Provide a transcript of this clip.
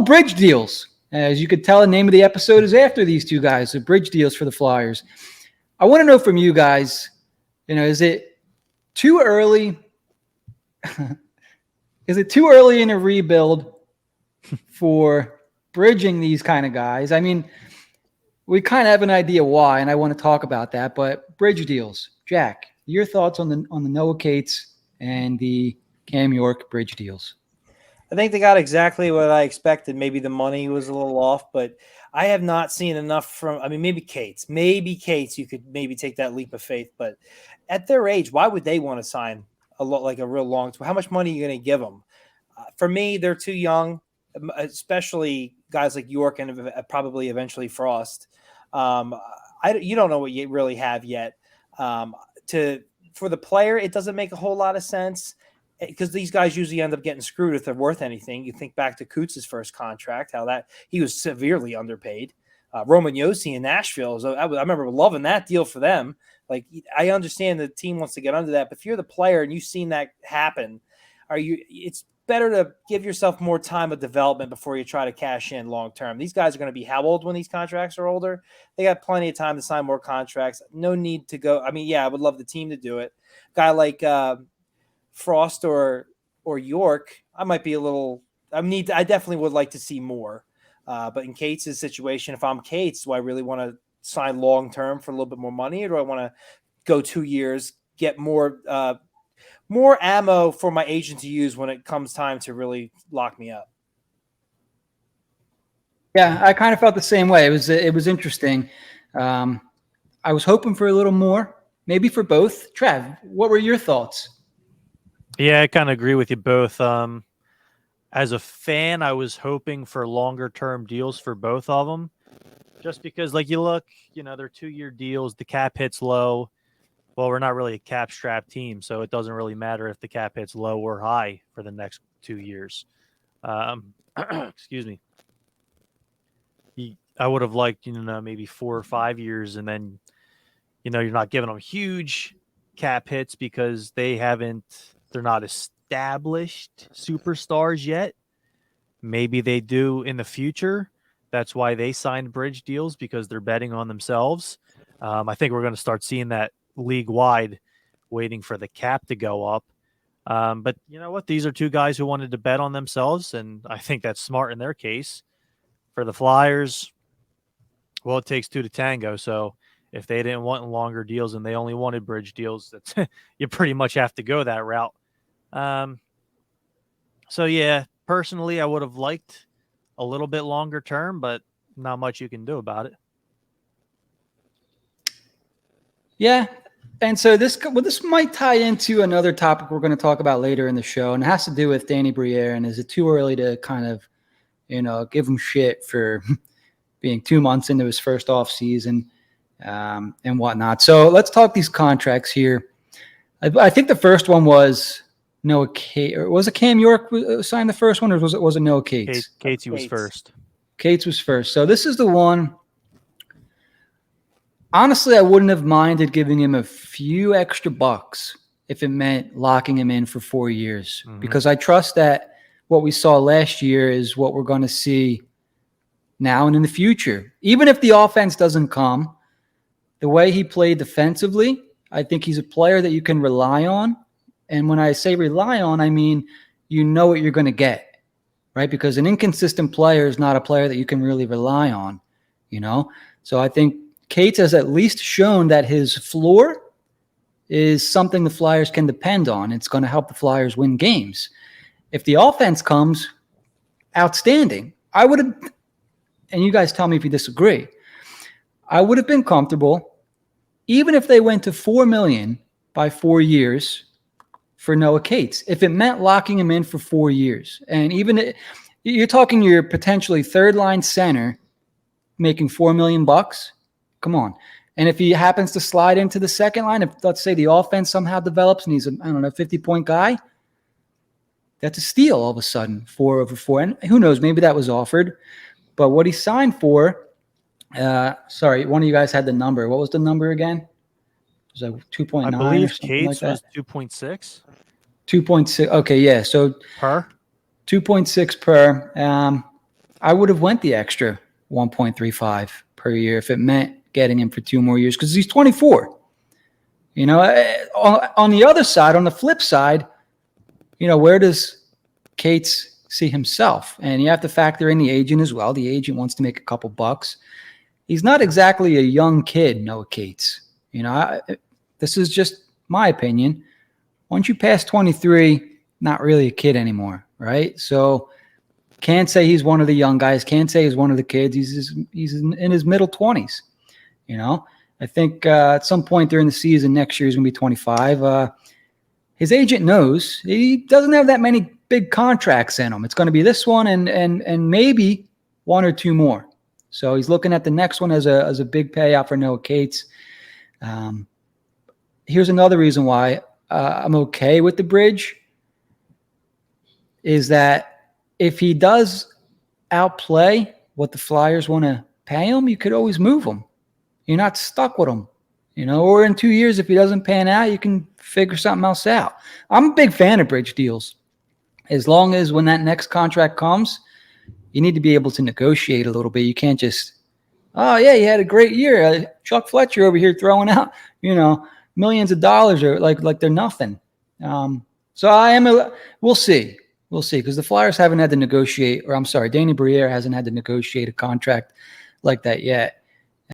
bridge deals. As you could tell, the name of the episode is after these two guys, the bridge deals for the Flyers. I want to know from you guys, is it too early? Is it too early in a rebuild for bridging these kind of guys? I mean, we kind of have an idea why, and I want to talk about that, but bridge deals. Jack, your thoughts on the Noah Cates and the Cam York bridge deals? I think they got exactly what I expected. Maybe the money was a little off, but I have not seen enough from, maybe Cates, you could maybe take that leap of faith, but at their age, why would they want to sign a real long term? How much money are you going to give them? For me, they're too young, especially guys like York and probably eventually Frost. You don't know what you really have yet. For the player, it doesn't make a whole lot of sense, because these guys usually end up getting screwed if they're worth anything. You think back to Coots' first contract, he was severely underpaid. Roman Josi in Nashville, I remember loving that deal for them. Like, I understand the team wants to get under that, but if you're the player and you've seen that happen, it's better to give yourself more time of development before you try to cash in long term. These guys are going to be how old when these contracts are older? They got plenty of time to sign more contracts. No need to go. I would love the team to do it. Guy like Frost or York, I might be a little. I definitely would like to see more. But in Cates' situation, if I'm Cates, do I really want to sign long term for a little bit more money, or do I want to go 2 years, get more ammo for my agent to use when it comes time to really lock me up? Yeah, I kind of felt the same way. It was interesting. I was hoping for a little more, maybe for both. Trav, what were your thoughts? Yeah, I kind of agree with you both. As a fan, I was hoping for longer term deals for both of them, just because, like, you look, they're 2-year deals. The cap hits low. Well, we're not really a cap strap team, so it doesn't really matter if the cap hits low or high for the next 2 years. Excuse me. I would have liked, maybe 4 or 5 years, and then, you're not giving them huge cap hits because they're not established superstars yet. Maybe they do in the future. That's why they signed bridge deals, because they're betting on themselves. I think we're going to start seeing that league-wide, waiting for the cap to go up. But you know what? These are two guys who wanted to bet on themselves, and I think that's smart in their case. For the Flyers, well, it takes two to tango. So if they didn't want longer deals and they only wanted bridge deals, you pretty much have to go that route. So, yeah, personally, I would have liked a little bit longer term, but not much you can do about it. Yeah. And so this might tie into another topic we're going to talk about later in the show, and it has to do with Danny Briere. And is it too early to kind of, give him shit for being 2 months into his first off season and whatnot? So let's talk these contracts here. I think the first one was Noah Cates, or was it Cam York signed the first one, or was it Noah Cates? Cates was first. Cates was first. So this is the one. Honestly, I wouldn't have minded giving him a few extra bucks if it meant locking him in for 4 years, because I trust that what we saw last year is what we're going to see now and in the future. Even if the offense doesn't come, the way he played defensively, I think he's a player that you can rely on. And when I say rely on, I mean what you're going to get, right? Because an inconsistent player is not a player that you can really rely on, So I think Cates has at least shown that his floor is something the Flyers can depend on. It's going to help the Flyers win games. If the offense comes, outstanding. I would have, and you guys tell me if you disagree, I would have been comfortable, even if they went to $4 million by 4 years for Noah Cates, if it meant locking him in for 4 years. And even you're talking your potentially third line center making $4 million bucks. Come on. And if he happens to slide into the second line, if let's say the offense somehow develops and he's a 50-point guy, that's a steal all of a sudden, 4 over 4. And who knows, maybe that was offered. But what he signed for, sorry, one of you guys had the number. What was the number again? It was like 2.9. I believe like Cates was 2.6. 2.6. Okay, yeah. So per 2.6 per. I would have went the extra 1.35 per year if it meant getting him for 2 more years because he's 24. You know, on the other side, on the flip side, you know, where does Cates see himself? And you have to factor in the agent as well. The agent wants to make a couple bucks. He's not exactly a young kid, Noah Cates. You know, this is just my opinion. Once you pass 23, not really a kid anymore, right? So can't say he's one of the young guys. Can't say he's one of the kids. He's in his middle 20s. You know, I think at some point during the season next year he's going to be 25. His agent knows he doesn't have that many big contracts in him. It's going to be this one and maybe 1 or 2 more. So he's looking at the next one as a big payout for Noah Cates. Here's another reason why I'm okay with the bridge is that if he does outplay what the Flyers want to pay him, you could always move him. You're not stuck with him, you know, or in 2 years, if he doesn't pan out, you can figure something else out. I'm a big fan of bridge deals. As long as when that next contract comes, you need to be able to negotiate a little bit. You can't just, oh yeah, you had a great year. Chuck Fletcher over here throwing out, you know, millions of dollars or like they're nothing. So we'll see. We'll see, because the Flyers haven't had to negotiate, or I'm sorry, Danny Briere hasn't had to negotiate a contract like that yet.